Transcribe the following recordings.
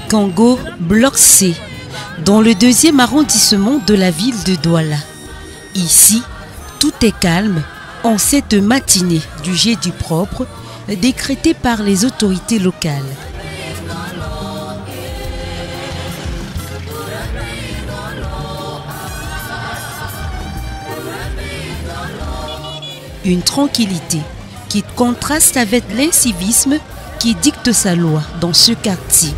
Congo, bloc C, dans le 2e arrondissement de la ville de Douala. Ici, tout est calme en cette matinée du jet du propre décrétée par les autorités locales. Une tranquillité qui contraste avec l'incivisme qui dicte sa loi dans ce quartier.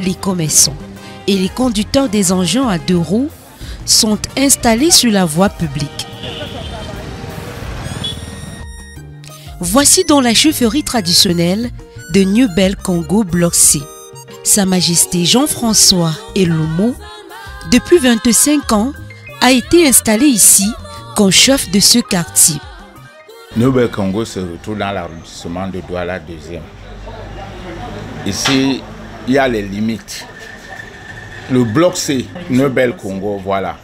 Les commerçants et les conducteurs des engins à 2 roues sont installés sur la voie publique. Voici dans la chaufferie traditionnelle de New Bell Congo Bloc C. Sa Majesté Jean-François Elomo, depuis 25 ans, a été installé ici comme chef de ce quartier. New Bell Congo se retrouve dans l'arrondissement de Douala 2e. Ici, il y a les limites. Le bloc C, New Bell Congo, voilà,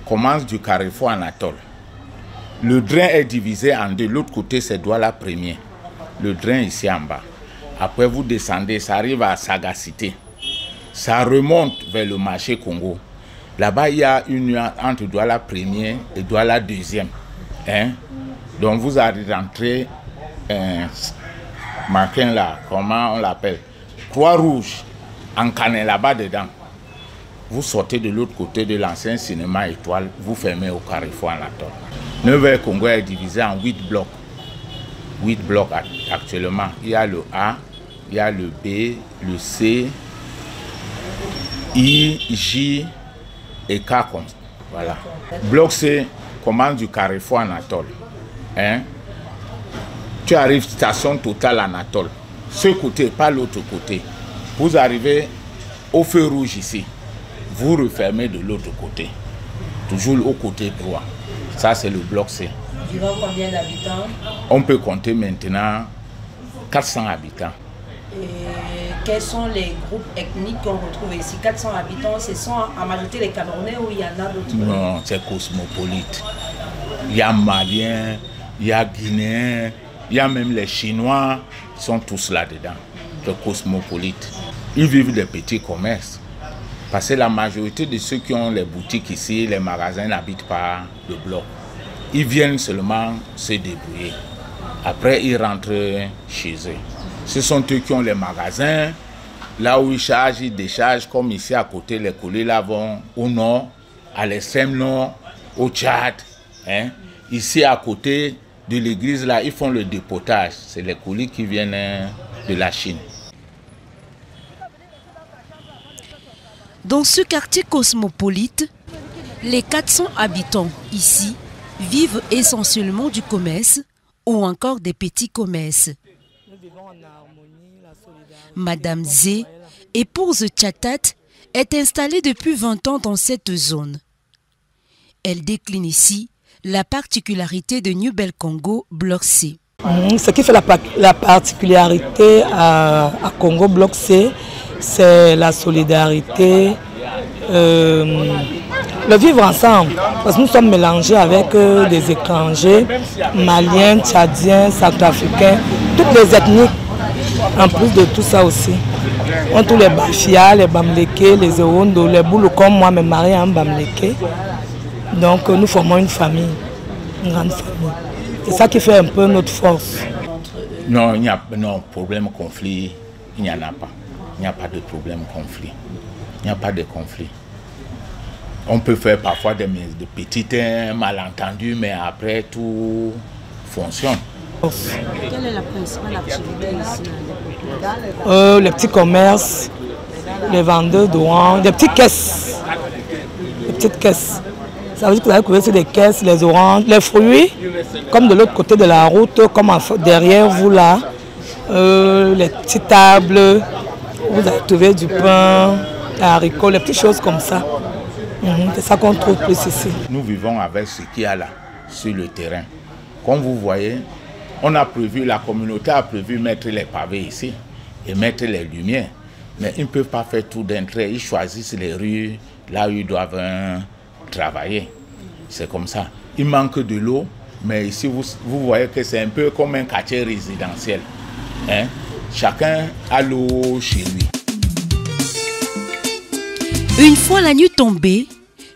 commence du carrefour Anatole. Le drain est divisé en 2. L'autre côté, c'est Douala 1er. Le drain ici en bas. Après, vous descendez, ça arrive à Sagacité. Ça remonte vers le marché Congo. Là-bas, il y a une nuance entre Douala 1er et Douala 2e. Hein? Donc, vous allez rentrer, marqué là, comment on l'appelle? Croix rouge, en canet là-bas dedans. Vous sortez de l'autre côté de l'ancien cinéma Étoile, vous fermez au carrefour Anatole. New Bell Congo est divisé en 8 blocs. 8 blocs actuellement. Il y a le A, il y a le B, le C, I, J et K. Voilà. Bloc C commence du carrefour Anatole. Hein? Tu arrives station Total Anatole. Ce côté, pas l'autre côté. Vous arrivez au feu rouge ici. Vous refermez de l'autre côté. Toujours au côté droit. Ça, c'est le bloc C. Environ combien d'habitants? On peut compter maintenant 400 habitants. Et quels sont les groupes ethniques qu'on retrouve ici? 400 habitants, ce sont en majorité les Camerounais ou il y en a d'autres? Non, c'est cosmopolite. Il y a Maliens, il y a Guinéens, il y a même les Chinois, ils sont tous là-dedans. C'est cosmopolite. Ils vivent des petits commerces. Parce que la majorité de ceux qui ont les boutiques ici, les magasins n'habitent pas le bloc. Ils viennent seulement se débrouiller. Après, ils rentrent chez eux. Ce sont eux qui ont les magasins. Là où ils chargent, ils déchargent. Comme ici à côté, les colis là vont au nord, à l'extrême nord, au Tchad. Hein? Ici à côté de l'église, là, ils font le dépotage. C'est les colis qui viennent de la Chine. Dans ce quartier cosmopolite, les 400 habitants ici vivent essentiellement du commerce ou encore des petits commerces. Madame Zé, épouse Tchatat, est installée depuis 20 ans dans cette zone. Elle décline ici la particularité de New Bell Congo Bloc C. Ce qui fait la particularité à Congo Bloc C, c'est la solidarité, le vivre ensemble. Parce que nous sommes mélangés avec des étrangers, maliens, tchadiens, centrafricains, toutes les ethnies. En plus de tout ça aussi. On tous les Bafia, les Bamleke, les Ewondo, les Boulou, comme moi, mes maris en Bamleke. Donc nous formons une famille, une grande famille. C'est ça qui fait un peu notre force. Non, il n'y a non problème conflit, il n'y en a pas. Il n'y a pas de problème conflit. Il n'y a pas de conflit. On peut faire parfois de petits malentendus, mais après tout fonctionne. Quelle est la principale activité ici? Les petits commerces, les vendeurs d'oranges, des petites caisses. Des petites caisses. Ça veut dire que vous allez trouver sur des caisses, les oranges, les fruits, comme de l'autre côté de la route, comme derrière vous là. Les petites tables, vous allez trouver du pain, des haricots, les petites choses comme ça. C'est ça qu'on trouve plus ici. Nous vivons avec ce qu'il y a là, sur le terrain. Comme vous voyez, on a prévu, la communauté a prévu mettre les pavés ici et mettre les lumières. Mais ils ne peuvent pas faire tout d'un trait. Ils choisissent les rues là où ils doivent travailler. C'est comme ça. Il manque de l'eau. Mais ici, vous voyez que c'est un peu comme un quartier résidentiel. Hein? Chacun a l'eau chez lui. Une fois la nuit tombée,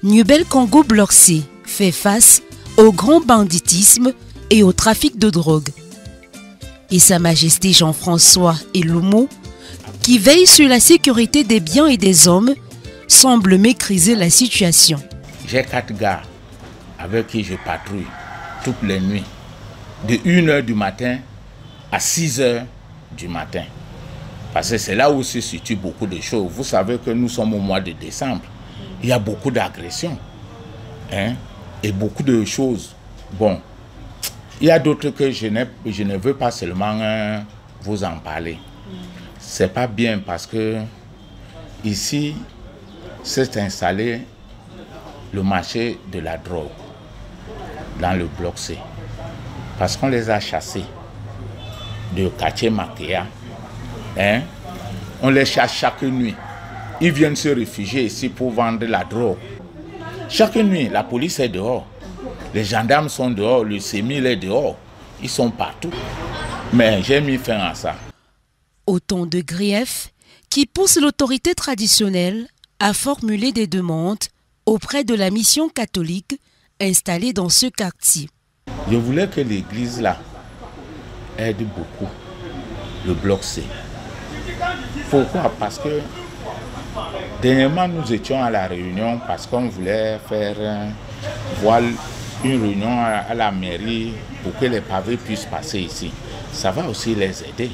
New Belle Congo Bloc C fait face au grand banditisme et au trafic de drogue. Et Sa Majesté Jean-François Elomo, qui veille sur la sécurité des biens et des hommes, semble maîtriser la situation. J'ai 4 gars avec qui je patrouille toutes les nuits, de 1h du matin à 6h du matin. Parce que c'est là où se situent beaucoup de choses. Vous savez que nous sommes au mois de décembre. Il y a beaucoup d'agressions. Hein? Et beaucoup de choses. Bon, il y a d'autres que je ne veux pas seulement vous en parler. C'est pas bien parce que ici s'est installé le marché de la drogue dans le bloc C. Parce qu'on les a chassés de quartier Makéa. Hein? On les chasse chaque nuit. Ils viennent se réfugier ici pour vendre la drogue. Chaque nuit, la police est dehors. Les gendarmes sont dehors, le sémil est dehors. Ils sont partout. Mais j'ai mis fin à ça. Autant de griefs qui poussent l'autorité traditionnelle à formuler des demandes auprès de la mission catholique installée dans ce quartier. Je voulais que l'église là aide beaucoup le bloc C. Pourquoi? Parce que dernièrement nous étions à la réunion parce qu'on voulait faire voir une réunion à la mairie pour que les pavés puissent passer ici. Ça va aussi les aider.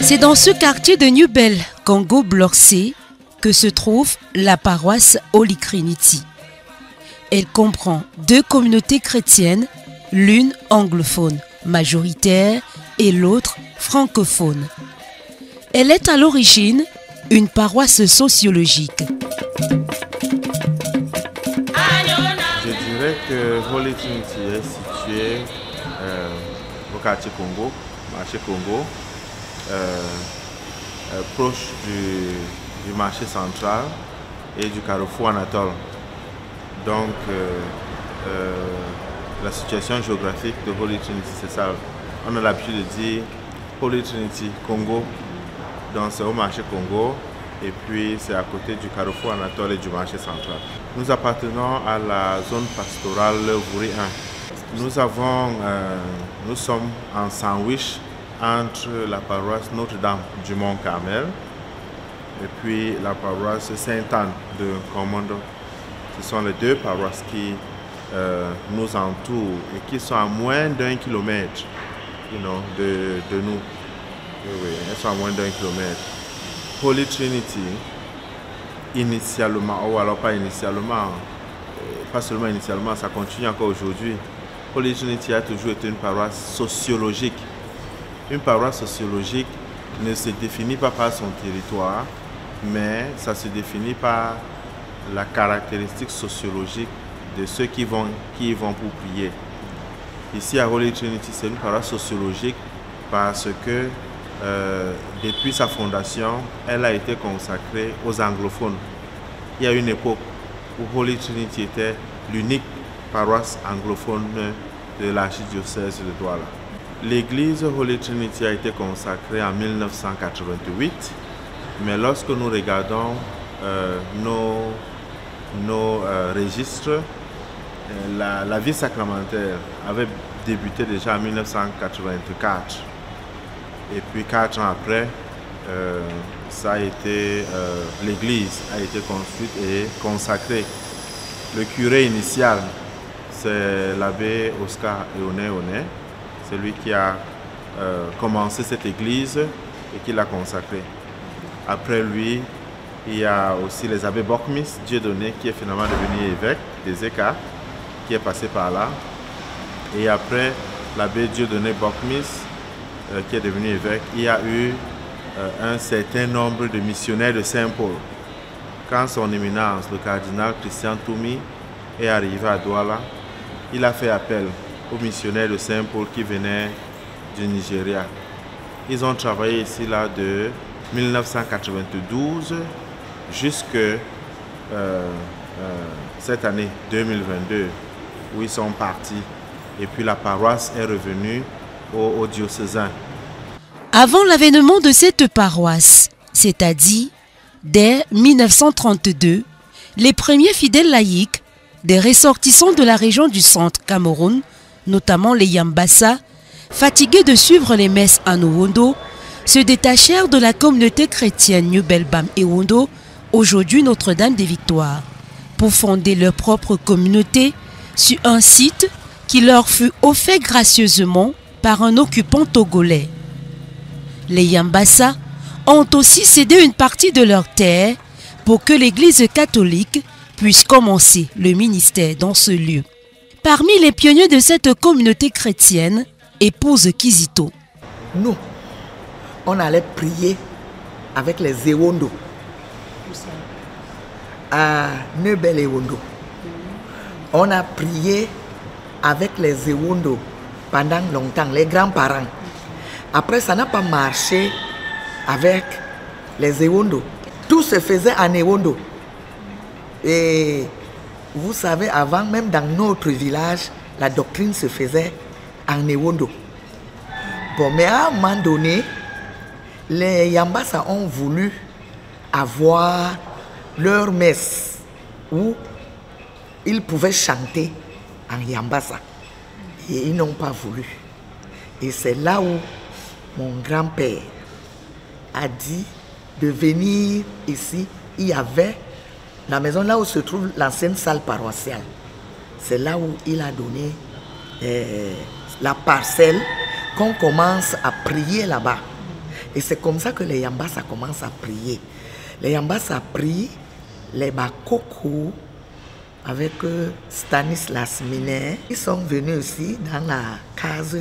C'est dans ce quartier de New Belle Congo Bloc C que se trouve la paroisse Holy Trinity. Elle comprend 2 communautés chrétiennes, l'une anglophone majoritaire et l'autre francophone. Elle est à l'origine une paroisse sociologique. Je dirais que Holy Trinity est située au quartier Congo, marché Congo, proche du marché central et du carrefour Anatole. Donc la situation géographique de Holy Trinity, c'est ça. On a l'habitude de dire Holy Trinity Congo, donc c'est au marché Congo et puis c'est à côté du carrefour Anatole et du marché central. Nous appartenons à la zone pastorale Vouri 1. Nous sommes en sandwich entre la paroisse Notre-Dame du Mont-Carmel et puis la paroisse Sainte-Anne de Commando. Ce sont les 2 paroisses qui nous entourent et qui sont à moins d'1 kilomètre de nous. Oui, elles sont à moins d'1 kilomètre. Holy Trinity, initialement, ou alors pas initialement, pas seulement initialement, ça continue encore aujourd'hui. Holy Trinity a toujours été une paroisse sociologique. Une paroisse sociologique ne se définit pas par son territoire, mais ça se définit par la caractéristique sociologique de ceux qui y vont pour prier. Ici à Holy Trinity, c'est une paroisse sociologique parce que depuis sa fondation, elle a été consacrée aux anglophones. Il y a une époque où Holy Trinity était l'unique paroisse anglophone de l'archidiocèse de Douala. L'église Holy Trinity a été consacrée en 1988, mais lorsque nous regardons nos registres, la vie sacramentaire avait débuté déjà en 1984. Et puis 4 ans après, l'église a été construite et consacrée. Le curé initial, c'est l'abbé Oscar Eoné. C'est lui qui a commencé cette église et qui l'a consacrée. Après lui, il y a aussi les abbés Bokmis, Dieudonné, qui est finalement devenu évêque des Écarts, qui est passé par là. Et après, l'abbé Dieudonné Bokmis, qui est devenu évêque, il y a eu un certain nombre de missionnaires de Saint-Paul. Quand son éminence, le cardinal Christian Toumi, est arrivé à Douala, il a fait appel aux missionnaires de Saint-Paul qui venaient du Nigeria. Ils ont travaillé ici là de 1992 jusqu'à cette année 2022 où ils sont partis. Et puis la paroisse est revenue au diocésain. Avant l'avènement de cette paroisse, c'est-à-dire dès 1932, les premiers fidèles laïcs des ressortissants de la région du centre Cameroun, notamment les Yambassa, fatigués de suivre les messes à Nowondo, se détachèrent de la communauté chrétienne New Belbam et Wondo, aujourd'hui Notre-Dame des Victoires, pour fonder leur propre communauté sur un site qui leur fut offert gracieusement par un occupant togolais. Les Yambassa ont aussi cédé une partie de leur terre pour que l'Église catholique puisse commencer le ministère dans ce lieu. Parmi les pionniers de cette communauté chrétienne, épouse Kizito. Nous, on allait prier avec les Ewondo à Neubel Ewondo. On a prié avec les Ewondo pendant longtemps, les grands-parents. Après, ça n'a pas marché avec les Ewondo. Tout se faisait en Ewondo. Et vous savez, avant, même dans notre village, la doctrine se faisait en Ewondo. Bon, mais à un moment donné, les Yambassa ont voulu avoir leur messe où ils pouvaient chanter en Yambassa. Et ils n'ont pas voulu. Et c'est là où mon grand-père a dit de venir ici. Il y avait la maison là où se trouve l'ancienne salle paroissiale. C'est là où il a donné la parcelle qu'on commence à prier là-bas. Et c'est comme ça que les Yambassa commencent à prier. Les Yambassa prient, les Bakoko avec Stanislas Miner. Ils sont venus aussi dans la case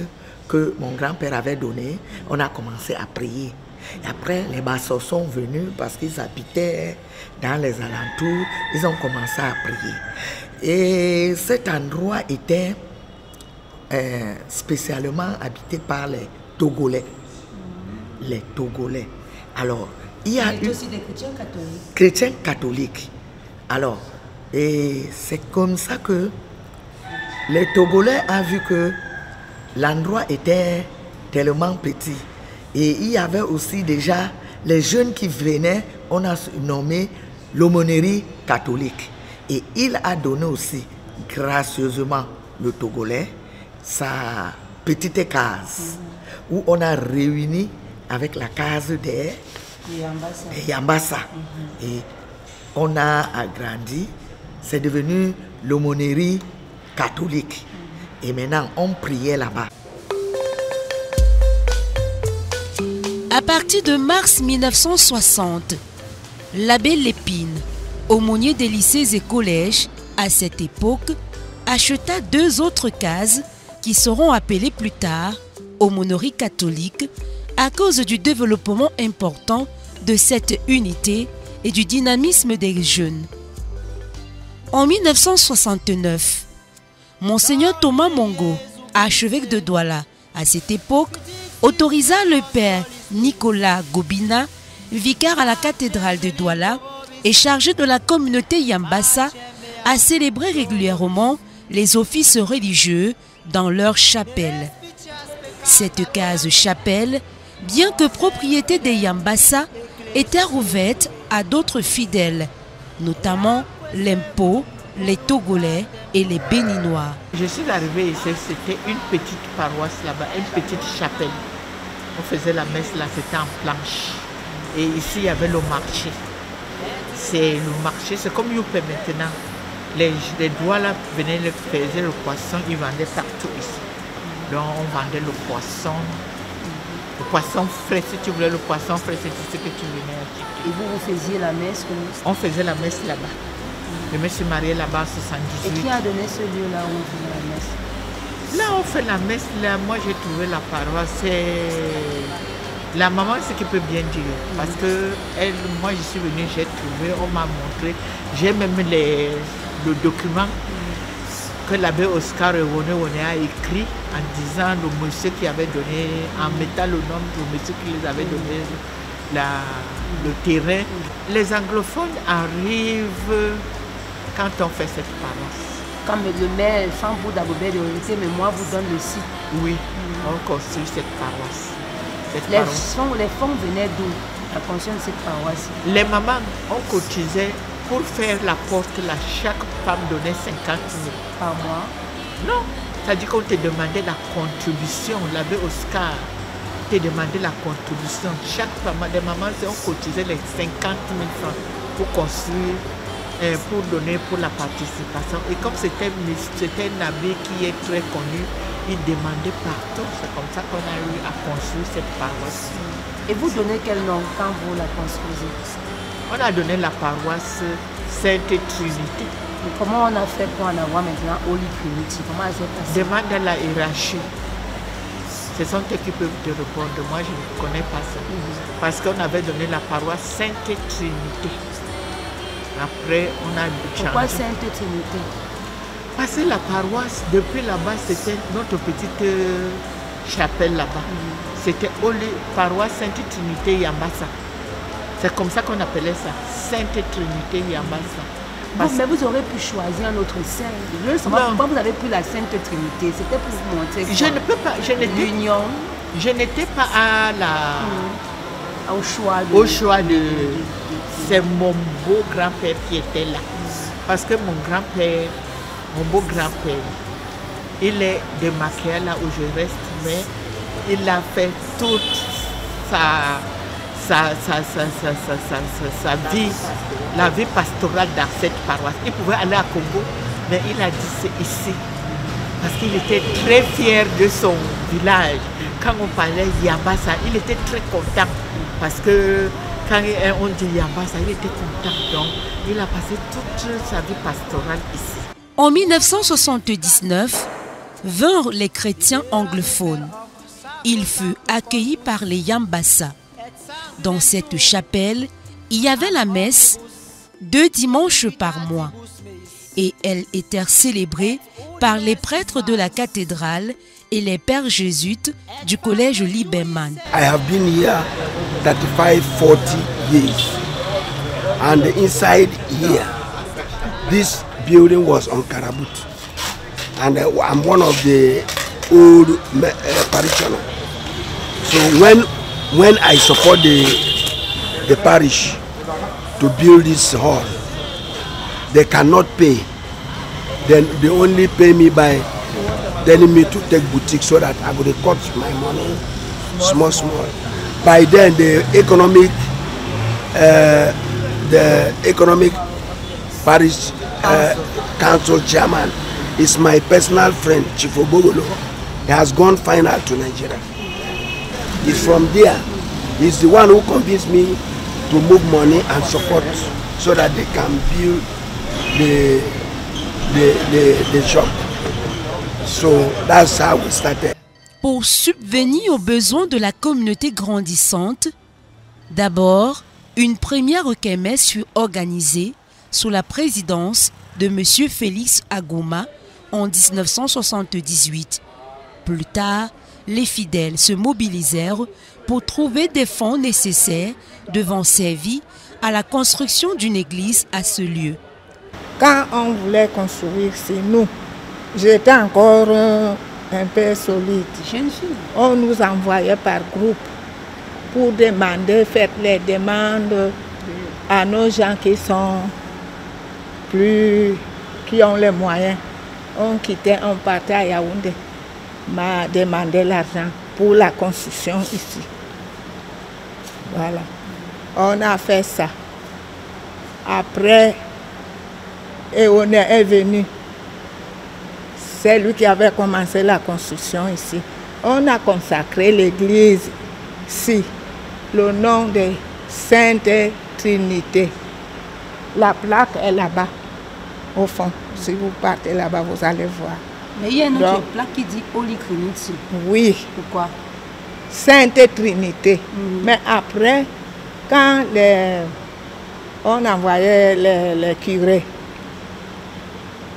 que mon grand-père avait donnée. On a commencé à prier. Et après, les Bassos sont venus parce qu'ils habitaient dans les alentours. Ils ont commencé à prier. Et cet endroit était spécialement habité par les Togolais. Les Togolais. Alors, il y a eu aussi des chrétiens catholiques. Chrétiens catholiques. Alors, et c'est comme ça que les Togolais ont vu que l'endroit était tellement petit. Et il y avait aussi déjà les jeunes qui venaient, on a nommé l'aumônerie catholique. Et il a donné aussi, gracieusement, le Togolais, sa petite case, où on a réuni avec la case des Yambassa. Et on a agrandi, c'est devenu l'aumônerie catholique. Et maintenant, on priait là-bas. À partir de mars 1960, l'abbé Lépine, aumônier des lycées et collèges, à cette époque, acheta 2 autres cases qui seront appelées plus tard aumôneries catholiques à cause du développement important de cette unité et du dynamisme des jeunes. En 1969, Monseigneur Thomas Mongo, archevêque de Douala, à cette époque, autorisa le père Nicolas Gobina, vicaire à la cathédrale de Douala et chargé de la communauté Yambassa, à célébrer régulièrement les offices religieux dans leur chapelle. Cette case chapelle, bien que propriété des Yambassa, était ouverte à d'autres fidèles, notamment l'Impo, les Togolais et les Béninois. Je suis arrivée ici, c'était une petite paroisse là-bas, une petite chapelle. On faisait la messe là, c'était en planche. Et ici, il y avait le marché. C'est le marché, c'est comme Youpe maintenant. Les Douala venaient, faisaient le poisson, ils vendaient partout ici. Donc on vendait le poisson frais. Si tu voulais le poisson frais, c'est ce que tu venais acheter. Et vous faisiez la messe On faisait la messe là-bas. Je me suis mariée là-bas en 78. Et qui a donné ce lieu-là où on faisait la messe? Là, on fait la messe. Là, moi, j'ai trouvé la paroisse. La maman, ce qui peut bien dire. Parce que elle, moi, je suis venue, j'ai trouvé, on m'a montré. J'ai même le document que l'abbé Oscar Ewone a écrit en disant le monsieur qui avait donné, en mettant le nom du monsieur qui les avait donné le terrain. Les anglophones arrivent quand on fait cette paroisse. Comme le maire, Chambourg d'Abobé de Réalité, mais moi, vous donne le site. Oui, on construit cette paroisse. Les fonds venaient d'où, la construction de cette paroisse? Les mamans, on cotisait pour faire la porte là. Chaque femme donnait 50 000 par mois. Non, c'est-à-dire qu'on te demandait la contribution. L'abbé Oscar te demandait la contribution. Chaque femme, des mamans, on cotisait les 50 000 francs pour construire, pour donner pour la participation. Et comme c'était un abbé qui est très connu, il demandait partout. C'est comme ça qu'on a eu à construire cette paroisse. Et vous donnez quel nom quand vous la construisez? On a donné la paroisse Sainte Trinité. Et comment on a fait pour en avoir maintenant Holy Trinity? Comment ça s'est passé? Demande à la hiérarchie. Ce sont eux qui peuvent te répondre. Moi, je ne connais pas ça. Parce qu'on avait donné la paroisse Sainte Trinité. Après, on a changé. Pourquoi Sainte Trinité? Parce que la paroisse, depuis là-bas, c'était notre petite chapelle là-bas. C'était paroisse Sainte Trinité Yambassa. C'est comme ça qu'on appelait ça, Sainte Trinité Yambassa. Mais vous aurez pu choisir un autre saint. Je veux savoir pourquoi vous avez pris la Sainte Trinité. C'était pour vous montrer quoi? Je ne peux pas, l'union. Je n'étais pas à au choix de c'est mon beau grand-père qui était là. Parce que mon grand-père, mon beau grand-père, il est de Makéa là où je reste, mais il a fait toute sa vie, la vie pastorale dans cette paroisse. Il pouvait aller à Congo, mais il a dit c'est ici. Parce qu'il était très fier de son village. Quand on parlait Yambassa, il était très content. Parce que quand on dit Yambassa, il était content. Donc, il a passé toute sa vie pastorale ici. En 1979, vinrent les chrétiens anglophones. Il fut accueilli par les Yambassa. Dans cette chapelle, il y avait la messe 2 dimanches par mois et elle était célébrée par les prêtres de la cathédrale et les pères jésuites du collège Lieberman. I have been here 35-40 years and inside here, this building was on Karabut and I'm one of the old parishioners. So when I support the parish to build this hall, they cannot pay. Then they only pay me by telling me to take boutique so that I would cut my money small. By then the economic parish council chairman is my personal friend, Chief Obogolo. He has gone final to Nigeria. He's from there. He's the one who convinced me to move money and support so that they can build the shop. So that's how we started. Pour subvenir aux besoins de la communauté grandissante, d'abord, une première kermesse fut organisée sous la présidence de M. Félix Agouma en 1978. Plus tard, les fidèles se mobilisèrent pour trouver des fonds nécessaires devant servir à la construction d'une église à ce lieu. Quand on voulait construire chez nous, j'étais encore un peu solide. On nous envoyait par groupe pour demander, faire les demandes à nos gens qui ont les moyens. On quittait, on partait à Yaoundé, m'a demandé l'argent pour la construction ici. Voilà. On a fait ça. Après, et on est venu. C'est lui qui avait commencé la construction ici. On a consacré l'église ici, le nom de Sainte Trinité. La plaque est là-bas, au fond. Si vous partez là-bas, vous allez voir. Mais il y a une autre plaque qui dit Holy Trinity. Oui. Pourquoi? Sainte Trinité. Mais après, quand on envoyait les curés,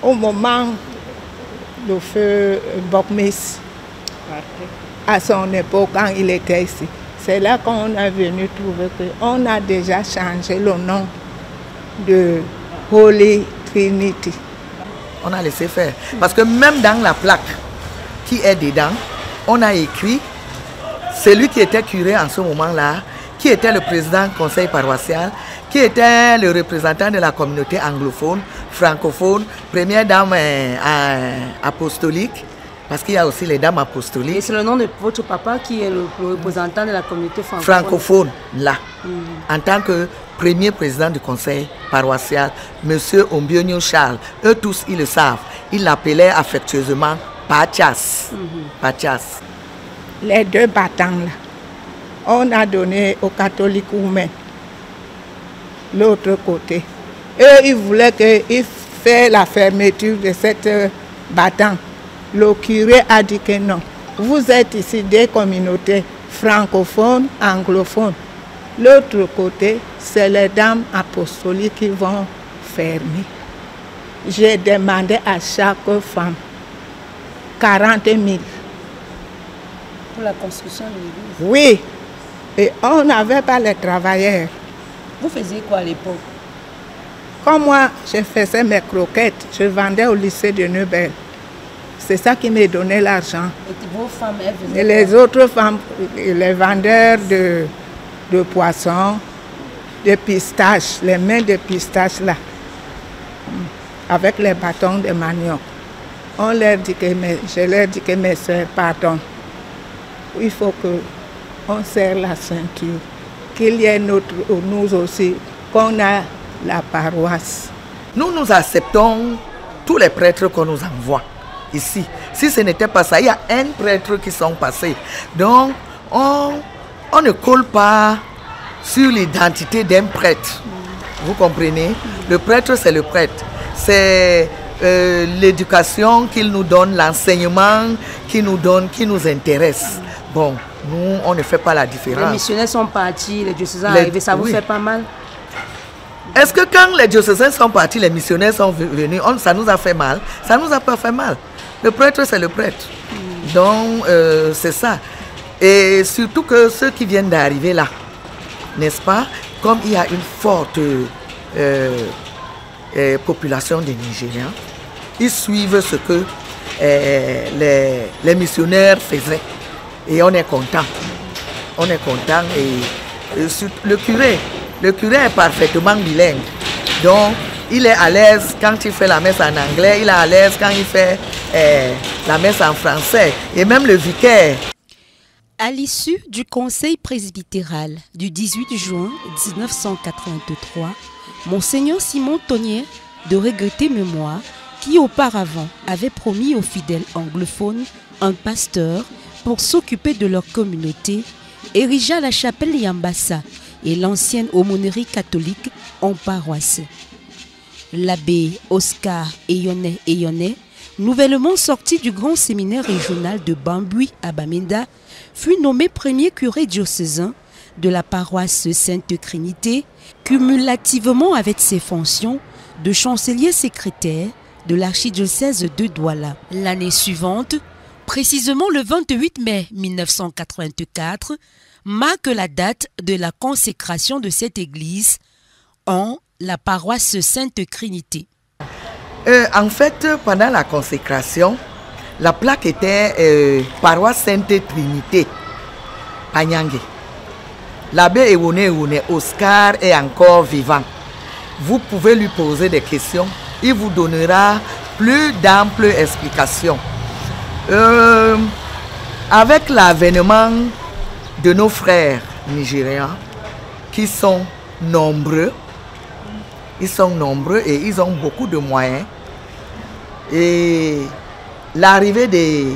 au moment du feu Bokmis, à son époque, quand il était ici, c'est là qu'on est venu trouver qu'on a déjà changé le nom de Holy Trinity. On a laissé faire. Parce que même dans la plaque qui est dedans, on a écrit celui qui était curé en ce moment-là, qui était le président du conseil paroissial, qui était le représentant de la communauté anglophone, francophone, première dame apostolique, parce qu'il y a aussi les dames apostoliques. Et c'est le nom de votre papa qui est le représentant de la communauté francophone. Francophone, là, en tant que premier président du conseil paroissial, M. Ombionio Charles. Eux tous, ils le savent. Ils l'appelaient affectueusement Pachas. Pachas. Les deux bâtons là, on a donné aux catholiques roumains l'autre côté. Eux, ils voulaient qu'ils fassent la fermeture de cette bâton. Le curé a dit que non. Vous êtes ici des communautés francophones, anglophones. L'autre côté, c'est les dames apostoliques qui vont fermer. J'ai demandé à chaque femme 40 000. Pour la construction de l'église? Oui. Et on n'avait pas les travailleurs. Vous faisiez quoi à l'époque? Comme moi, je faisais mes croquettes, je vendais au lycée de Neubel. C'est ça qui me donnait l'argent. Et vos femmes, elles faisaient et les autres femmes, les vendeurs de poissons, de pistaches, les mains de pistaches là, avec les bâtons de manioc. Je leur dis que mes soeurs, pardon, il faut qu'on serre la ceinture, qu'il y ait nous aussi, qu'on a la paroisse. Nous acceptons tous les prêtres qu'on nous envoie ici. Si ce n'était pas ça, il y a un prêtre qui sont passés. Donc, on ne colle pas sur l'identité d'un prêtre. Vous comprenez? Le prêtre, c'est le prêtre. C'est l'éducation qu'il nous donne, l'enseignement qu'il nous donne, qui nous intéresse. Bon, nous, on ne fait pas la différence. Les missionnaires sont partis, les diocésains sont arrivés, ça vous fait pas mal? Est-ce que quand les diocésains sont partis, les missionnaires sont venus, ça nous a fait mal? Ça ne nous a pas fait mal. Le prêtre, c'est le prêtre. Donc, c'est ça. Et surtout que ceux qui viennent d'arriver là, n'est-ce pas? Comme il y a une forte population des Nigériens, ils suivent ce que les missionnaires faisaient. Et on est content. On est content. Et le curé est parfaitement bilingue. Donc, il est à l'aise quand il fait la messe en anglais, il est à l'aise quand il fait la messe en français. Et même le vicaire. À l'issue du conseil presbytéral du 18 juin 1983, Monseigneur Simon Tonnier de regrettée mémoire, qui auparavant avait promis aux fidèles anglophones un pasteur pour s'occuper de leur communauté, érigea la chapelle Yambassa et l'ancienne aumônerie catholique en paroisse. L'abbé Oscar Eyonnet, nouvellement sorti du grand séminaire régional de Bambui à Bamenda, fut nommé premier curé diocésain de la paroisse Sainte-Trinité, cumulativement avec ses fonctions de chancelier secrétaire de l'archidiocèse de Douala. L'année suivante, précisément le 28 mai 1984, marque la date de la consécration de cette église en la paroisse Sainte-Trinité. En fait, pendant la consécration, la plaque était paroisse Sainte-Trinité, Panyangé. L'abbé Ewone Oscar est encore vivant. Vous pouvez lui poser des questions. Il vous donnera plus d'amples explications. Avec l'avènement de nos frères nigériens, qui sont nombreux, et ils ont beaucoup de moyens. Et l'arrivée des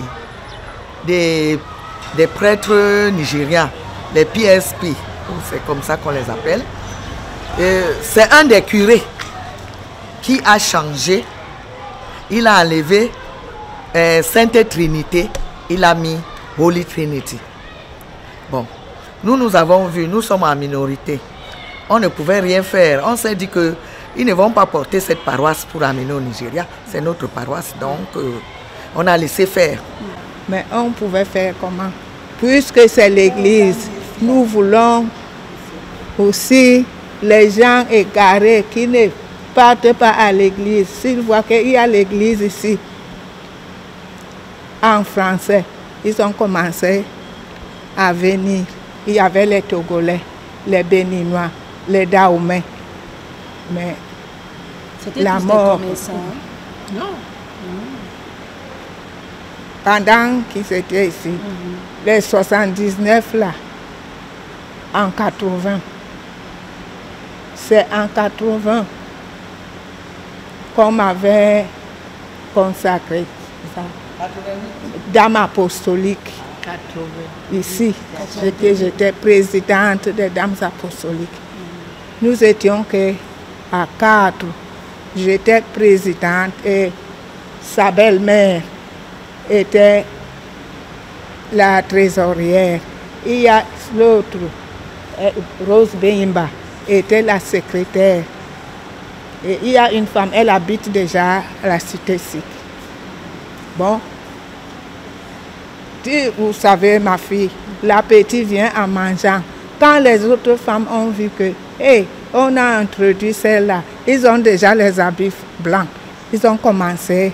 prêtres nigériens, les PSP, c'est comme ça qu'on les appelle, c'est un des curés qui a changé. Il a enlevé Sainte Trinité, il a mis Holy Trinity. Bon, nous avons vu, nous sommes en minorité. On ne pouvait rien faire. On s'est dit qu'ils ne vont pas porter cette paroisse pour amener au Nigeria. C'est notre paroisse, donc on a laissé faire. Mais on pouvait faire comment? Puisque c'est l'église, nous voulons aussi les gens égarés qui ne partent pas à l'église. S'ils voient qu'il y a l'église ici, en français, ils ont commencé à venir. Il y avait les Togolais, les Béninois, les Dahomey. Mais la mort. Non. Pendant qu'ils étaient ici, les 79 là, en 80, c'est en 80 qu'on m'avait consacré ça. Dame apostolique. 80. Ici, j'étais présidente des Dames apostoliques. Nous étions à 4. J'étais présidente et sa belle-mère était la trésorière. Il y a l'autre, Rose Beimba, était la secrétaire. Et il y a une femme, elle habite déjà à la cité sikh. Bon, vous savez, ma fille, l'appétit vient en mangeant. Quand les autres femmes ont vu que, on a introduit celle-là, ils ont déjà les habits blancs. Ils ont commencé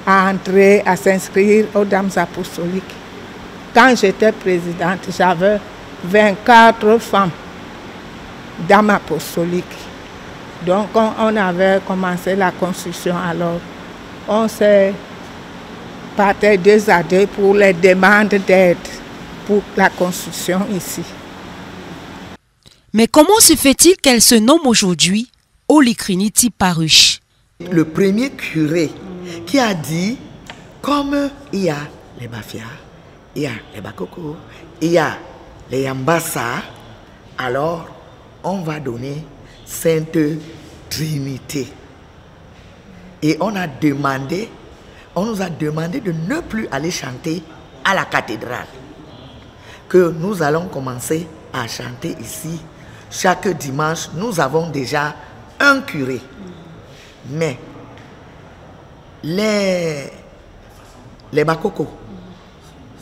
à entrer, à s'inscrire aux Dames apostoliques. Quand j'étais présidente, j'avais 24 femmes Dames apostoliques. Donc, on avait commencé la construction. Alors, on s'est parti 2 à 2 pour les demandes d'aide pour la construction ici. Mais comment se fait-il qu'elle se nomme aujourd'hui Holy Trinity Parish? Le premier curé qui a dit, comme il y a les Bafia, il y a les Bakoko, il y a les Yambassa, alors on va donner Sainte Trinité. Et on nous a demandé de ne plus aller chanter à la cathédrale. Que nous allons commencer à chanter ici. Chaque dimanche, nous avons déjà un curé. Mais les Bakoko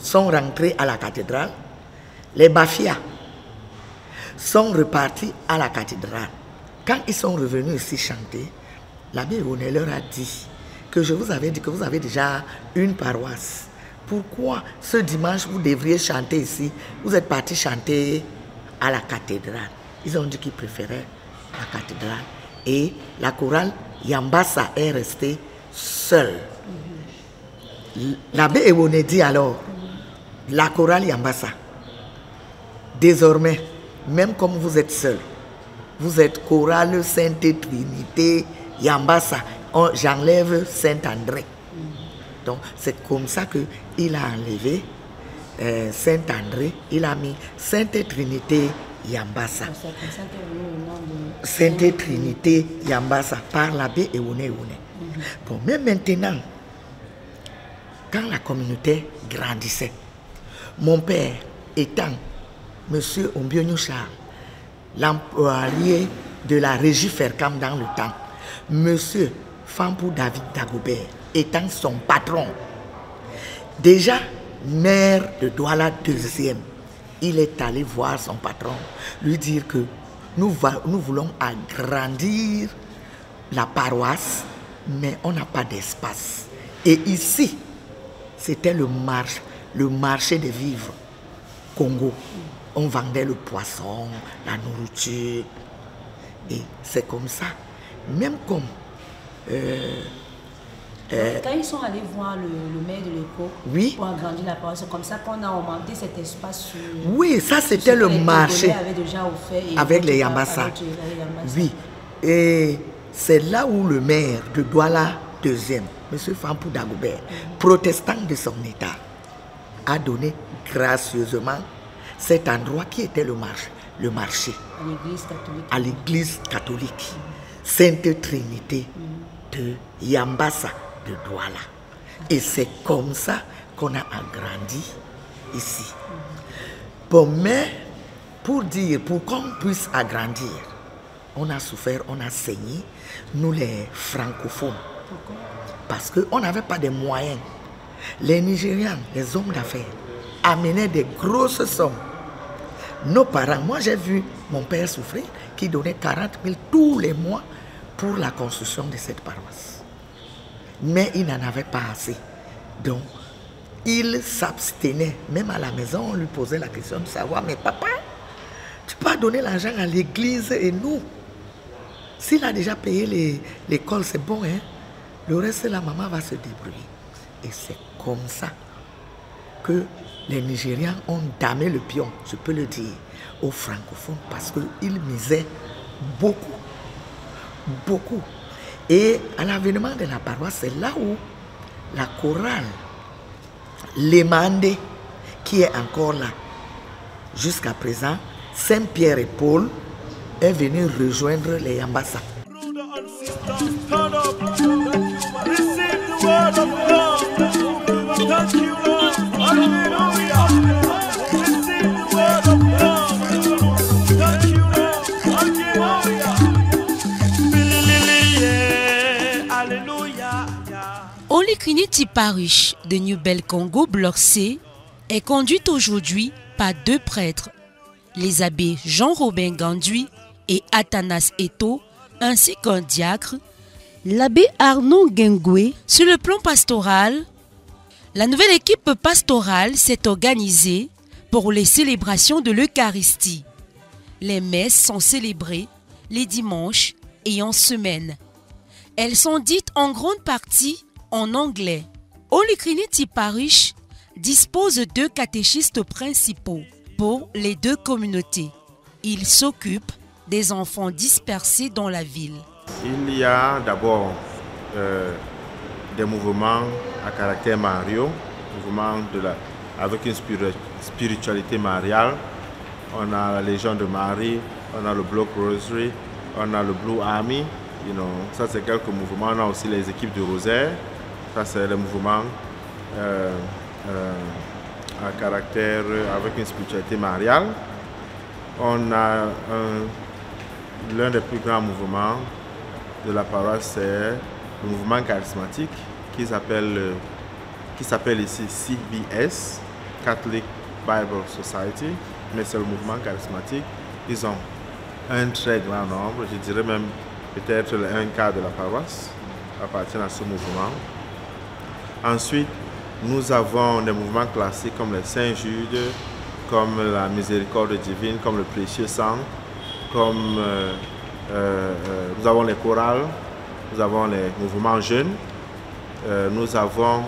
sont rentrés à la cathédrale. Les Bafia sont repartis à la cathédrale. Quand ils sont revenus ici chanter, l'abbé René leur a dit que je vous avais dit que vous avez déjà une paroisse. Pourquoi ce dimanche vous devriez chanter ici? Vous êtes partis chanter à la cathédrale. Ils ont dit qu'ils préféraient la cathédrale. Et la chorale Yambassa est restée seule. L'abbé Ewone dit alors, la chorale Yambassa, désormais, même comme vous êtes seul, vous êtes chorale Sainte Trinité Yambassa, j'enlève Saint-André. Donc c'est comme ça qu'il a enlevé Saint-André, il a mis Sainte Trinité Yambassa. Sainte Trinité Yambassa par l'abbé Ewone. Bon, mais maintenant, quand la communauté grandissait, mon père étant M. Ombionyo Charles, l'employé de la régie Fercam dans le temps, M. Fampou David Dagobert étant son patron, déjà maire de Douala II, il est allé voir son patron, lui dire que nous voulons agrandir la paroisse, mais on n'a pas d'espace. Et ici, c'était le marché des vivres Congo. On vendait le poisson, la nourriture. Et c'est comme ça. Même comme... quand ils sont allés voir le maire de l'époque, oui, pour agrandir la paroisse, c'est comme ça qu'on a augmenté cet espace. Oui, ça c'était le marché déjà offert avec les Yambassa. Oui, et c'est là où le maire de Douala II, M. Fampou Dagobert, protestant de son état, a donné gracieusement cet endroit qui était le marché à l'église catholique, Sainte Trinité de Yambassa de Douala. Et c'est comme ça qu'on a agrandi ici. Bon, mais pour qu'on puisse agrandir, on a souffert, on a saigné, nous les francophones. Parce qu'on n'avait pas de moyens. Les Nigérians, les hommes d'affaires, amenaient des grosses sommes. Nos parents, moi j'ai vu mon père souffrir, qui donnait 40 000 tous les mois pour la construction de cette paroisse. Mais il n'en avait pas assez. Donc, il s'abstenait. Même à la maison, on lui posait la question de savoir, mais papa, tu peux donner l'argent à l'église et nous. S'il a déjà payé l'école, c'est bon, hein? Le reste, la maman va se débrouiller. Et c'est comme ça que les Nigérians ont damé le pion, je peux le dire, aux francophones parce qu'ils misaient beaucoup, beaucoup. Et à l'avènement de la paroisse, c'est là où la chorale, les Mandés, qui est encore là, jusqu'à présent, Saint-Pierre et Paul est venu rejoindre les Yambassa. Holy Trinity Parish de New Bell Congo Bloc C est conduite aujourd'hui par deux prêtres, les abbés Jean-Robin Gandui et Athanas Eto, ainsi qu'un diacre, l'abbé Arnaud Guengoué. Sur le plan pastoral, la nouvelle équipe pastorale s'est organisée pour les célébrations de l'Eucharistie. Les messes sont célébrées les dimanches et en semaine. Elles sont dites en grande partie en anglais. Holy Trinity Parish dispose de deux catéchistes principaux pour les deux communautés. Ils s'occupent des enfants dispersés dans la ville. Il y a d'abord des mouvements à caractère marial, avec une spiritualité mariale. On a la Légion de Marie, on a le Bloc Rosary, on a le Blue Army. Ça c'est quelques mouvements. On a aussi les équipes du Rosaire. Ça c'est les mouvements à caractère avec une spiritualité mariale. On a l'un des plus grands mouvements de la paroisse, c'est le mouvement charismatique qui s'appelle ici CBS, Catholic Bible Society, mais c'est le mouvement charismatique. Ils ont un très grand nombre, je dirais même peut-être un quart de la paroisse appartient à ce mouvement. Ensuite, nous avons des mouvements classiques comme les Saint-Jude, comme la Miséricorde divine, comme le Précieux Sang, comme nous avons les chorales, nous avons les mouvements jeunes, nous avons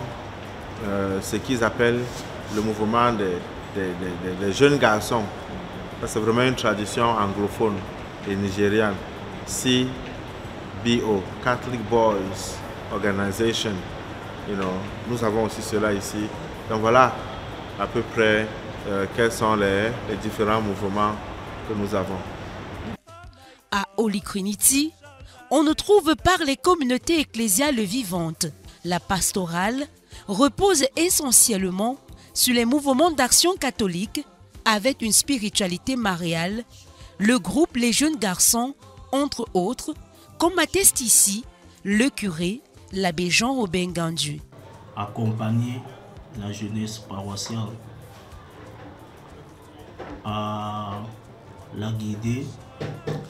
ce qu'ils appellent le mouvement des jeunes garçons. Ça, c'est vraiment une tradition anglophone et nigériane. CBO, Catholic Boys Organization. Nous avons aussi cela ici. Donc voilà à peu près quels sont les différents mouvements que nous avons. À Holy Trinity, on ne trouve par les communautés ecclésiales vivantes. La pastorale repose essentiellement sur les mouvements d'action catholique avec une spiritualité mariale, le groupe Les Jeunes Garçons, entre autres, comme atteste ici le curé, l'abbé Jean-Robin Gandui. Accompagner la jeunesse paroissiale, à la guider,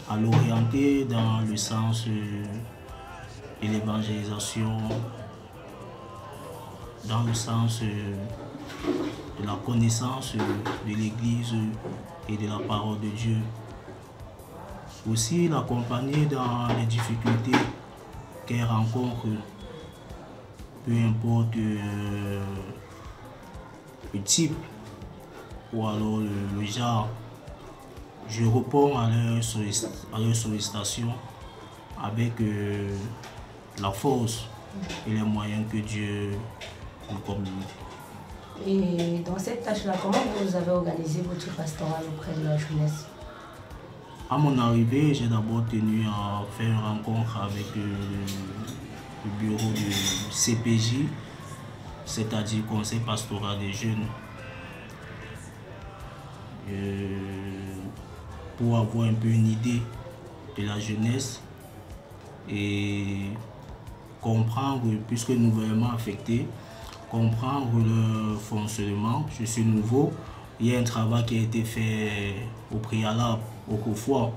à l'orienter dans le sens de l'évangélisation, dans le sens de la connaissance de l'Église et de la parole de Dieu. Aussi l'accompagner dans les difficultés qu'elle rencontre, peu importe le type ou alors le genre. Je réponds à leur sollicitation avec la force et les moyens que Dieu nous communique. Et dans cette tâche-là, comment vous avez organisé votre pastoral auprès de la jeunesse? À mon arrivée, j'ai d'abord tenu à faire une rencontre avec le bureau du CPJ c'est-à-dire conseil pastoral des jeunes, pour avoir un peu une idée de la jeunesse et comprendre, puisque nouvellement affecté, comprendre le fonctionnement. Je suis nouveau, il y a un travail qui a été fait au préalable, autrefois.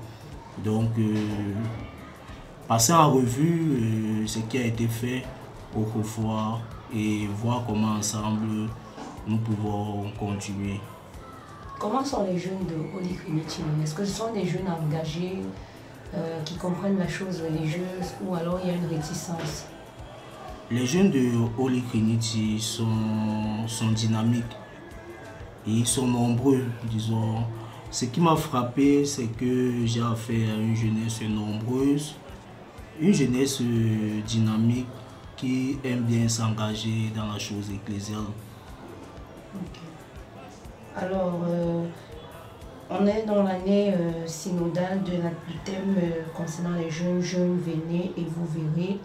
Donc, passer en revue ce qui a été fait autrefois et voir comment ensemble nous pouvons continuer. Comment sont les jeunes de Holy Trinity? Est-ce que ce sont des jeunes engagés qui comprennent la chose religieuse ou alors il y a une réticence? Les jeunes de Holy Trinity sont dynamiques et ils sont nombreux, disons. Ce qui m'a frappé, c'est que j'ai affaire à une jeunesse nombreuse, une jeunesse dynamique qui aime bien s'engager dans la chose ecclésiale. Okay. Alors, on est dans l'année synodale du thème concernant les jeunes, venez et vous verrez.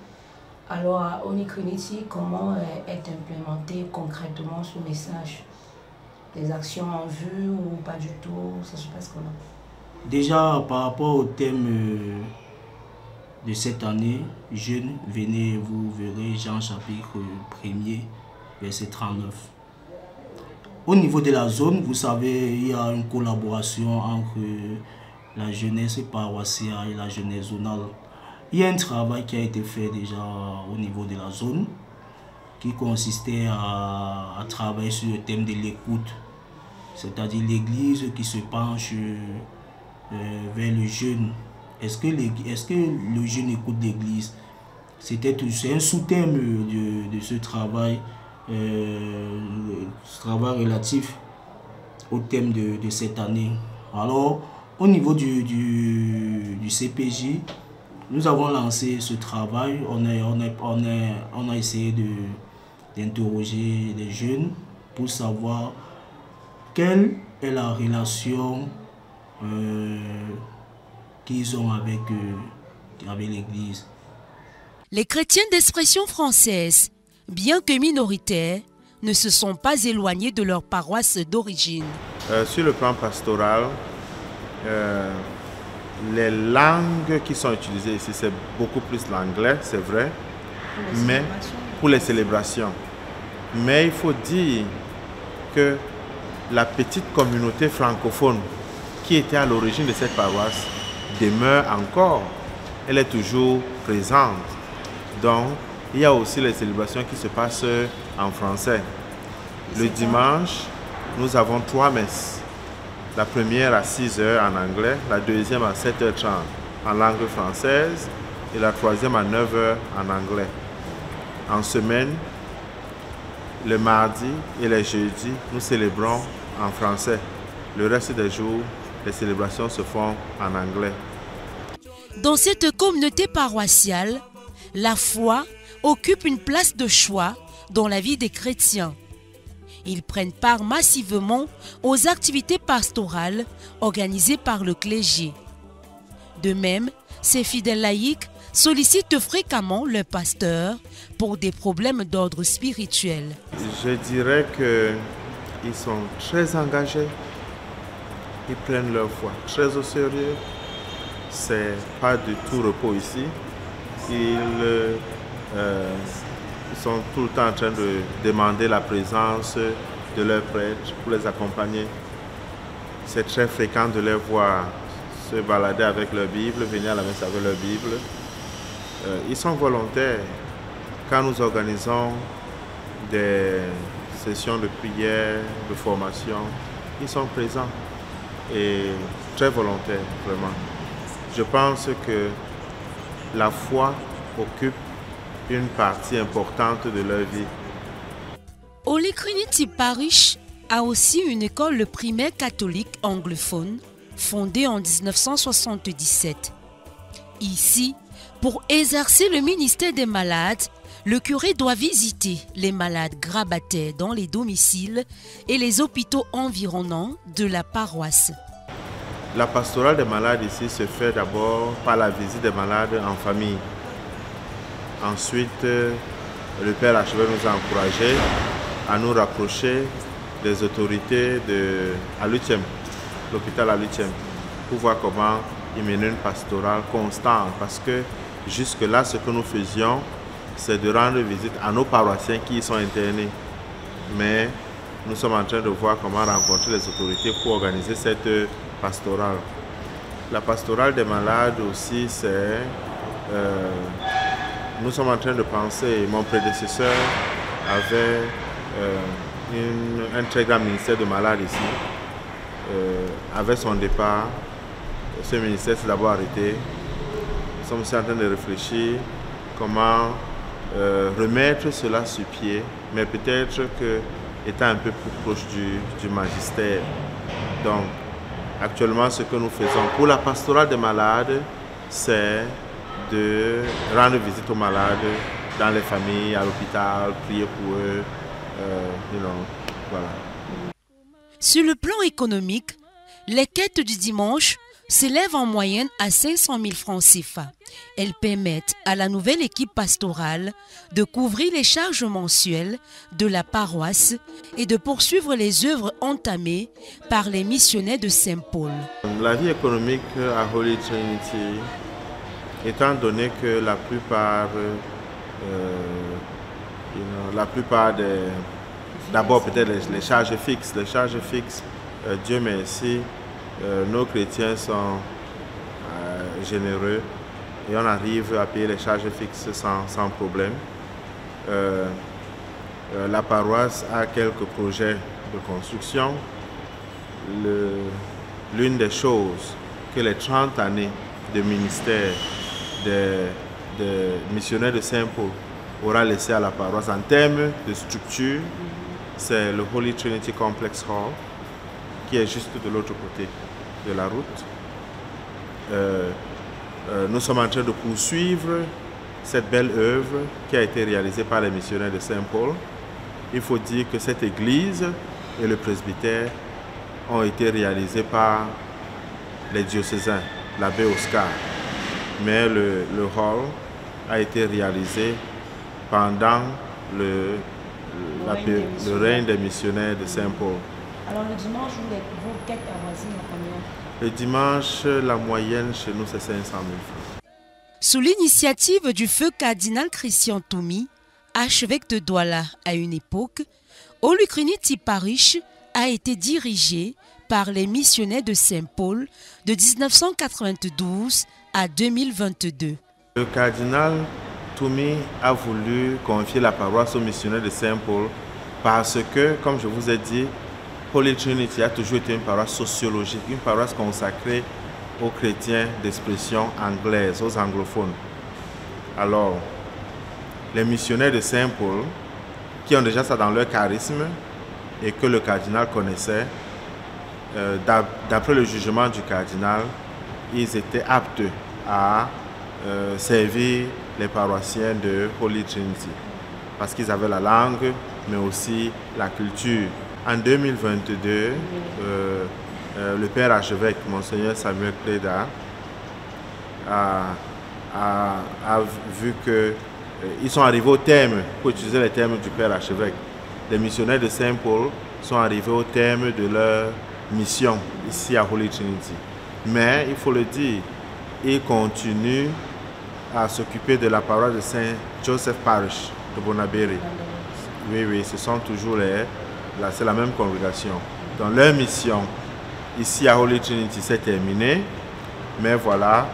Alors, à Holy Trinity, comment est implémenté concrètement ce message? Des actions en vue ou pas du tout? Ça se passe comment? Déjà, par rapport au thème de cette année, jeunes, venez et vous verrez, Jean chapitre 1er, verset 39. Au niveau de la zone, vous savez, il y a une collaboration entre la jeunesse paroissiale et la jeunesse zonale. Il y a un travail qui a été fait déjà au niveau de la zone qui consistait à travailler sur le thème de l'écoute, c'est-à-dire l'église qui se penche vers le jeune. Est-ce que le jeune écoute l'église? C'est un sous-thème de ce travail relatif au thème de cette année. Alors, au niveau du CPJ, nous avons lancé ce travail. On a essayé d'interroger les jeunes pour savoir quelle est la relation qu'ils ont avec l'Église. Les chrétiens d'expression française, bien que minoritaires, ne se sont pas éloignés de leur paroisse d'origine. Sur le plan pastoral, les langues qui sont utilisées ici, c'est beaucoup plus l'anglais, c'est vrai, mais pour les célébrations. Mais il faut dire que la petite communauté francophone qui était à l'origine de cette paroisse demeure encore. Elle est toujours présente. Donc, il y a aussi les célébrations qui se passent en français. Le dimanche, nous avons 3 messes. La première à 6 h en anglais, la deuxième à 7 h 30 en langue française et la troisième à 9 h en anglais. En semaine, le mardi et les jeudis, nous célébrons en français. Le reste des jours, les célébrations se font en anglais. Dans cette communauté paroissiale, la foi occupe une place de choix dans la vie des chrétiens. Ils prennent part massivement aux activités pastorales organisées par le clergé. De même, ces fidèles laïcs sollicitent fréquemment le pasteur pour des problèmes d'ordre spirituel. Je dirais qu'ils sont très engagés, ils prennent leur foi très au sérieux. C'est pas du tout repos ici. Ils sont tout le temps en train de demander la présence de leurs prêtres pour les accompagner. C'est très fréquent de les voir se balader avec leur Bible, venir à la messe avec leur Bible. Ils sont volontaires. Quand nous organisons des sessions de prière, de formation, ils sont présents et très volontaires, vraiment. Je pense que la foi occupe une partie importante de leur vie. Holy Trinity Parish a aussi une école primaire catholique anglophone fondée en 1977. Ici, pour exercer le ministère des malades, le curé doit visiter les malades grabataires dans les domiciles et les hôpitaux environnants de la paroisse. La pastorale des malades ici se fait d'abord par la visite des malades en famille. Ensuite, le Père archevêque nous a encouragés à nous rapprocher des autorités à l'UTM, l'hôpital à l'UTM, pour voir comment ils mènent une pastorale constante. Parce que jusque-là, ce que nous faisions, c'est de rendre visite à nos paroissiens qui y sont internés. Mais nous sommes en train de voir comment rencontrer les autorités pour organiser cette pastorale. La pastorale des malades aussi, c'est... nous sommes en train de penser, mon prédécesseur avait un très grand ministère de malades ici. Avec son départ, ce ministère s'est d'abord arrêté. Nous sommes aussi en train de réfléchir comment remettre cela sur pied, mais peut-être que étant un peu plus proche du magistère. Donc, actuellement, ce que nous faisons pour la pastorale des malades, c'est de rendre visite aux malades dans les familles, à l'hôpital, prier pour eux, voilà. Sur le plan économique, les quêtes du dimanche s'élèvent en moyenne à 500 000 francs CFA. Elles permettent à la nouvelle équipe pastorale de couvrir les charges mensuelles de la paroisse et de poursuivre les œuvres entamées par les missionnaires de Saint-Paul. La vie économique à Holy Trinity, étant donné que la plupart des... D'abord peut-être les charges fixes. Les charges fixes, Dieu merci, nos chrétiens sont généreux et on arrive à payer les charges fixes sans problème. La paroisse a quelques projets de construction. L'une des choses que les 30 années de ministère des missionnaires de Saint-Paul aura laissé à la paroisse en termes de structure, c'est le Holy Trinity Complex Hall qui est juste de l'autre côté de la route. Nous sommes en train de poursuivre cette belle œuvre qui a été réalisée par les missionnaires de Saint-Paul. Il faut dire que cette église et le presbytère ont été réalisés par les diocésains, l'abbé Oscar. Mais le hall a été réalisé pendant le règne des missionnaires de Saint-Paul. Alors le dimanche, vos quêtes avoisinent à combien? Le dimanche, la moyenne chez nous, c'est 500 000 francs. Sous l'initiative du feu cardinal Christian Toumi, archevêque de Douala à une époque, Holy Trinity Parish a été dirigé par les missionnaires de Saint-Paul de 1992 à 2022. Le cardinal Toumi a voulu confier la paroisse aux missionnaires de Saint-Paul parce que, comme je vous ai dit, Holy Trinity a toujours été une paroisse sociologique, une paroisse consacrée aux chrétiens d'expression anglaise, aux anglophones. Alors, les missionnaires de Saint-Paul, qui ont déjà ça dans leur charisme et que le cardinal connaissait, d'après le jugement du cardinal, ils étaient aptes à servir les paroissiens de Holy Trinity parce qu'ils avaient la langue, mais aussi la culture. En 2022, le père archevêque, Monseigneur Samuel Preda, a vu qu'ils sont arrivés au terme, pour utiliser les termes du père archevêque. Les missionnaires de Saint-Paul sont arrivés au terme de leur mission ici à Holy Trinity. Mais, il faut le dire, ils continuent à s'occuper de la paroisse de Saint Joseph Parish de Bonabéry. Oui, ce sont toujours c'est la même congrégation. Donc leur mission ici à Holy Trinity s'est terminée, mais voilà,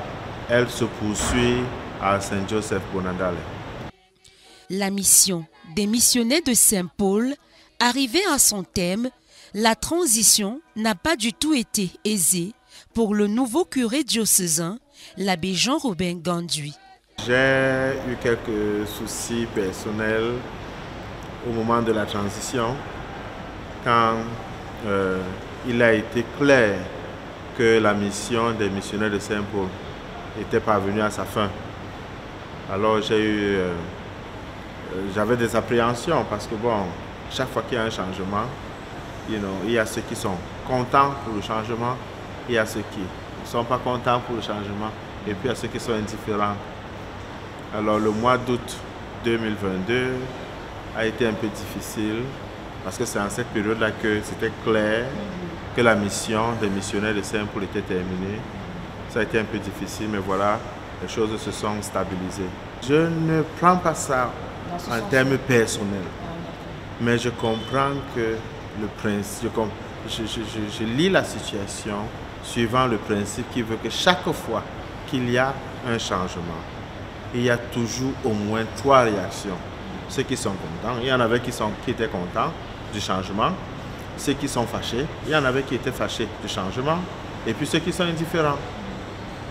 elle se poursuit à Saint Joseph Bonadale. La mission des missionnaires de Saint-Paul, arrivée à son terme, la transition n'a pas du tout été aisée pour le nouveau curé diocésain, l'abbé Jean-Robin Ganduy. J'ai eu quelques soucis personnels au moment de la transition, quand il a été clair que la mission des missionnaires de Saint-Paul était parvenue à sa fin. Alors j'avais des appréhensions parce que bon, chaque fois qu'il y a un changement, il y a ceux qui sont contents pour le changement, il y a ceux qui ne sont pas contents pour le changement, et puis il y a ceux qui sont indifférents. Alors le mois d'août 2022 a été un peu difficile Parce que c'est en cette période-là que c'était clair que la mission des missionnaires de Saint-Paul était terminée. Ça a été un peu difficile, mais voilà, les choses se sont stabilisées. Je ne prends pas ça en termes personnels, mais je comprends que le principe, je lis la situation suivant le principe qui veut que chaque fois qu'il y a un changement, il y a toujours au moins 3 réactions. Ceux qui sont contents, il y en avait qui étaient contents du changement, ceux qui sont fâchés, il y en avait qui étaient fâchés du changement, et puis ceux qui sont indifférents.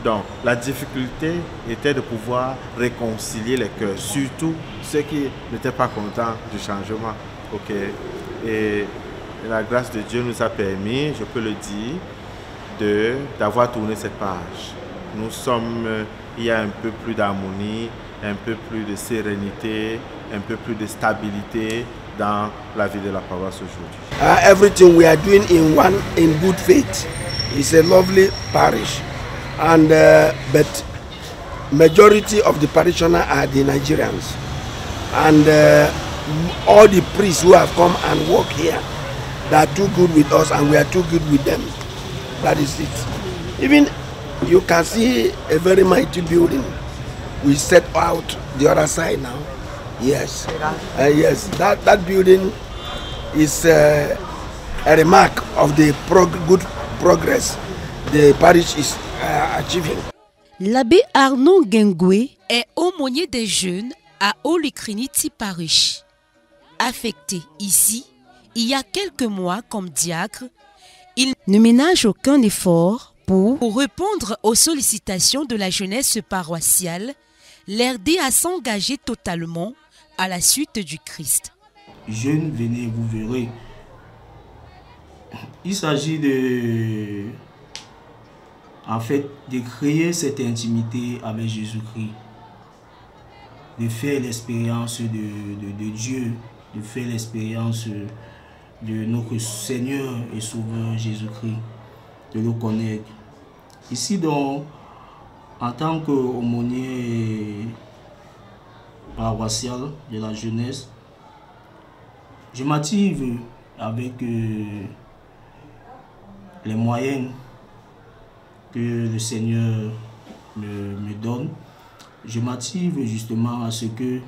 Donc, la difficulté était de pouvoir réconcilier les cœurs, surtout ceux qui n'étaient pas contents du changement. Ok. Et la grâce de Dieu nous a permis, je peux le dire, d'avoir tourné cette page. Il y a un peu plus d'harmonie, un peu plus de sérénité, un peu plus de stabilité dans la vie de la paroisse aujourd'hui. Everything we are doing in good faith. It's a lovely parish. And but majority of the parishioners are the Nigerians, and all the priests who have come and work here, they are too good with us, and we are too good with them. That is it. Even you can see a very mighty building. We set out the other side now. Yes, yes. That building is a remark of the good progress the parish is achieving. L'abbé Arnaud Guengoué est aumônier des jeunes à Holy-Trinity Parish. Affecté ici, il y a quelques mois comme diacre, il ne ménage aucun effort pour répondre aux sollicitations de la jeunesse paroissiale, l'aider à s'engager totalement à la suite du Christ. Jeunes, venez, vous verrez. Il s'agit en fait, de créer cette intimité avec Jésus-Christ, de faire l'expérience de Dieu, de faire l'expérience de notre Seigneur et Sauveur Jésus-Christ, de le connaître. Ici donc, en tant qu'aumônier paroissial de la jeunesse, je m'active avec les moyens que le Seigneur me donne. Je m'active justement à ce que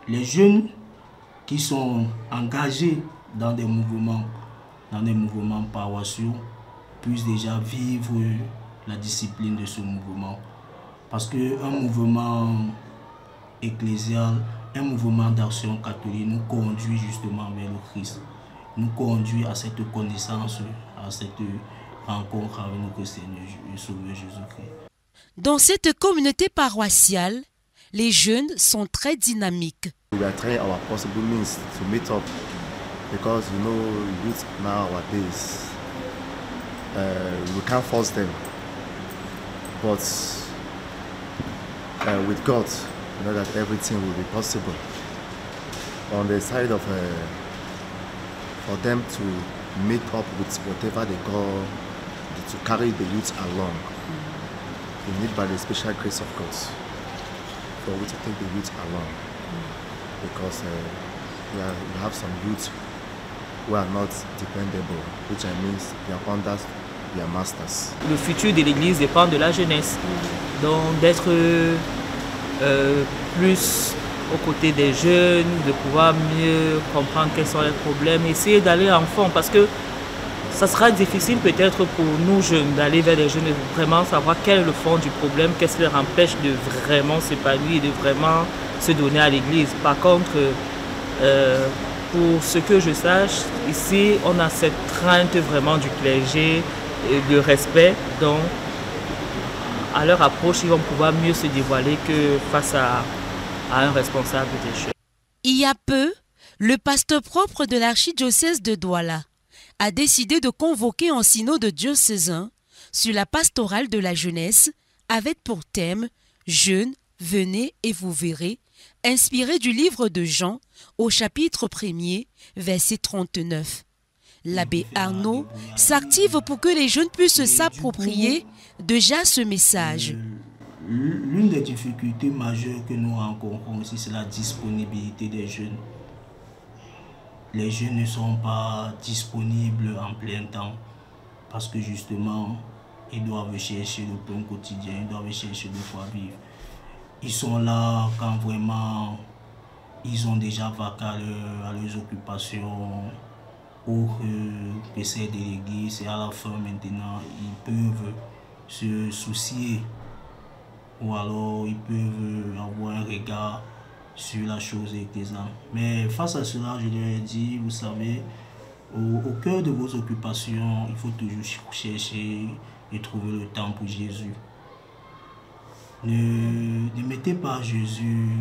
les jeunes qui sont engagés dans des mouvements paroissiaux puissent déjà vivre la discipline de ce mouvement. Parce qu'un mouvement ecclésial, un mouvement d'action catholique nous conduit justement vers le Christ, nous conduit à cette connaissance, à cette rencontre avec notre Seigneur et Sauveur Jésus-Christ. Dans cette communauté paroissiale, les jeunes sont très dynamiques. We are trying our possible means to meet up because youth nowadays, we can't force them, but with God, you know that everything will be possible. On the side of for them to meet up with whatever they call to carry the youth along. We need by the special grace of God for we to take the youth along, because we have some youth who are not dependable, which means they are under their masters. Le futur de l'Église dépend de la jeunesse, donc d'être plus aux côtés des jeunes, de pouvoir mieux comprendre quels sont les problèmes, essayer d'aller en fond, parce que ça sera difficile peut-être pour nous jeunes d'aller vers les jeunes et vraiment savoir quel est le fond du problème, qu'est-ce qui leur empêche de vraiment s'épanouir, de vraiment se donner à l'Église. Par contre, pour ce que je sache, ici on a cette crainte vraiment du clergé, de respect, donc à leur approche ils vont pouvoir mieux se dévoiler que face à un responsable des jeunes. Il y a peu, le pasteur propre de l'archidiocèse de Douala a décidé de convoquer un synode diocésain sur la pastorale de la jeunesse avec pour thème « Jeunes, venez et vous verrez », inspiré du livre de Jean au chapitre 1er, verset 39. L'abbé Arnaud s'active pour que les jeunes puissent s'approprier déjà ce message. L'une des difficultés majeures que nous rencontrons ici, c'est la disponibilité des jeunes. les jeunes ne sont pas disponibles en plein temps parce que justement, ils doivent chercher le pain quotidien, ils doivent chercher de quoi vivre. Ils sont là quand vraiment ils ont déjà vaqué à leurs occupations ou que c'est de l'église, et à la fin maintenant ils peuvent se soucier ou alors ils peuvent avoir un regard sur la chose ecclésiale. Mais face à cela, je leur ai dit, vous savez, au cœur de vos occupations, il faut toujours chercher et trouver le temps pour Jésus. Ne mettez pas Jésus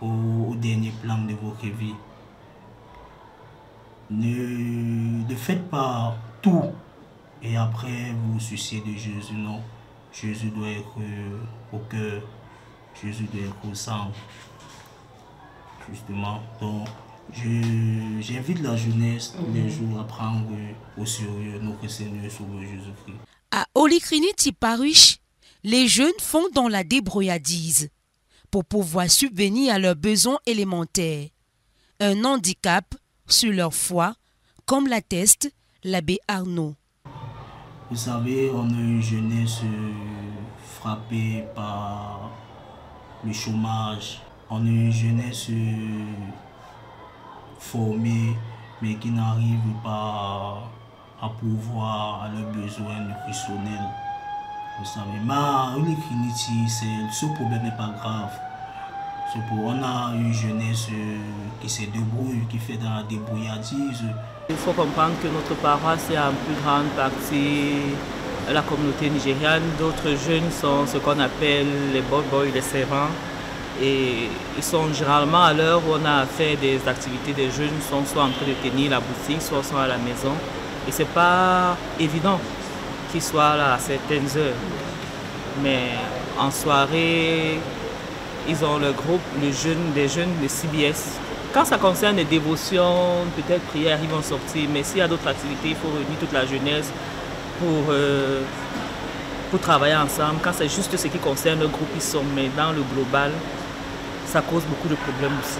au dernier plan de votre vie. Ne faites pas tout et après vous vous souciez de Jésus. Non, Jésus doit être au cœur, Jésus doit être au centre. Justement, donc j'invite la jeunesse tous les jours à prendre au sérieux notre Seigneur et Sauveur Jésus-Christ. À Holy Trinity Parish, les jeunes font dans la débrouillardise pour pouvoir subvenir à leurs besoins élémentaires. Un handicap sur leur foi, comme l'atteste l'abbé Arnaud. Vous savez, on a une jeunesse frappée par le chômage. On a une jeunesse formée, mais qui n'arrive pas à pourvoir à leurs besoins nutritionnels. Vous savez, mais Holy Trinity, ce problème n'est pas grave. On a une jeunesse qui se débrouille, qui fait dans la débrouillardise. Il faut comprendre que notre paroisse est en plus grande partie la communauté nigériane. D'autres jeunes sont ce qu'on appelle les boys, les servants. Et ils sont généralement à l'heure où on a fait des activités des jeunes, ils sont soit en train de tenir la boutique, soit sont à la maison. Et ce n'est pas évident qu'ils soient là à certaines heures. Mais en soirée, ils ont le groupe, des jeunes de CBS. Quand ça concerne les dévotions, peut-être prières, ils vont sortir. Mais s'il y a d'autres activités, il faut réunir toute la jeunesse pour travailler ensemble. Quand c'est juste ce qui concerne le groupe, ils sont. Mais dans le global, ça cause beaucoup de problèmes aussi.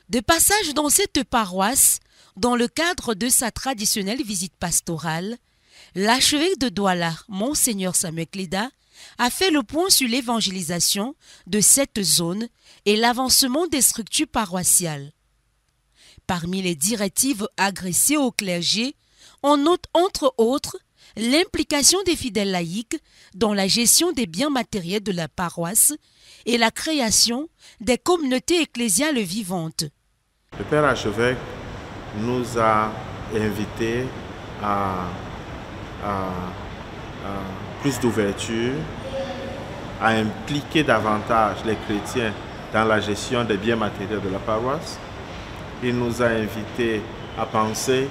De passage dans cette paroisse, dans le cadre de sa traditionnelle visite pastorale, l'archevêque de Douala, Monseigneur Samuel Cléda, a fait le point sur l'évangélisation de cette zone et l'avancement des structures paroissiales. Parmi les directives adressées au clergé, on note entre autres l'implication des fidèles laïcs dans la gestion des biens matériels de la paroisse et la création des communautés ecclésiales vivantes. Le Père archevêque nous a invités à plus d'ouverture, à impliquer davantage les chrétiens dans la gestion des biens matériels de la paroisse. Il nous a invités à penser,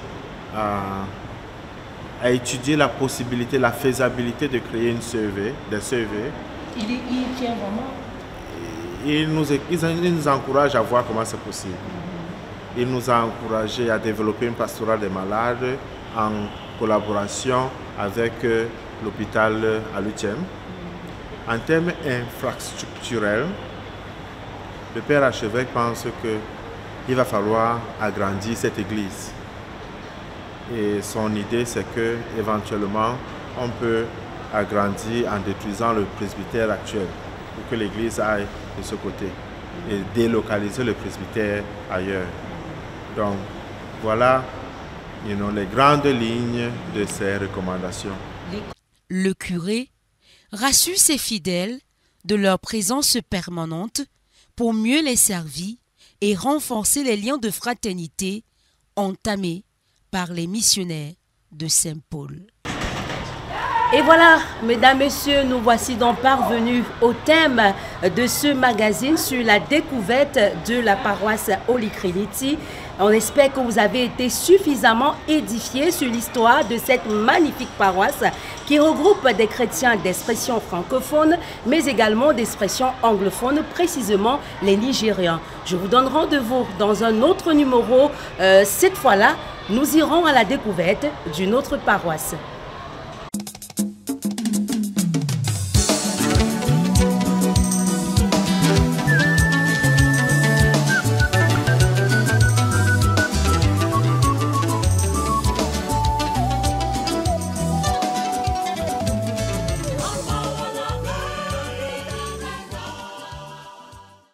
à étudier la possibilité, la faisabilité de créer une CV, des CV. Il tient vraiment. Il nous encourage à voir comment c'est possible. Il nous a encouragé à développer une pastorale des malades en collaboration avec l'hôpital à l'UTM. En termes infrastructurels, le Père archevêque pense qu'il va falloir agrandir cette église. Et son idée, c'est qu'éventuellement, on peut agrandir en détruisant le presbytère actuel pour que l'église aille de ce côté et délocaliser le presbytère ailleurs. Donc, voilà les grandes lignes de ces recommandations. Le curé rassure ses fidèles de leur présence permanente pour mieux les servir et renforcer les liens de fraternité entamés par les missionnaires de Saint-Paul. Et voilà, mesdames, messieurs, nous voici donc parvenus au thème de ce magazine sur la découverte de la paroisse Holy Trinity. On espère que vous avez été suffisamment édifiés sur l'histoire de cette magnifique paroisse qui regroupe des chrétiens d'expression francophone, mais également d'expression anglophone, précisément les Nigérians. Je vous donne rendez-vous dans un autre numéro. Cette fois-là, nous irons à la découverte d'une autre paroisse.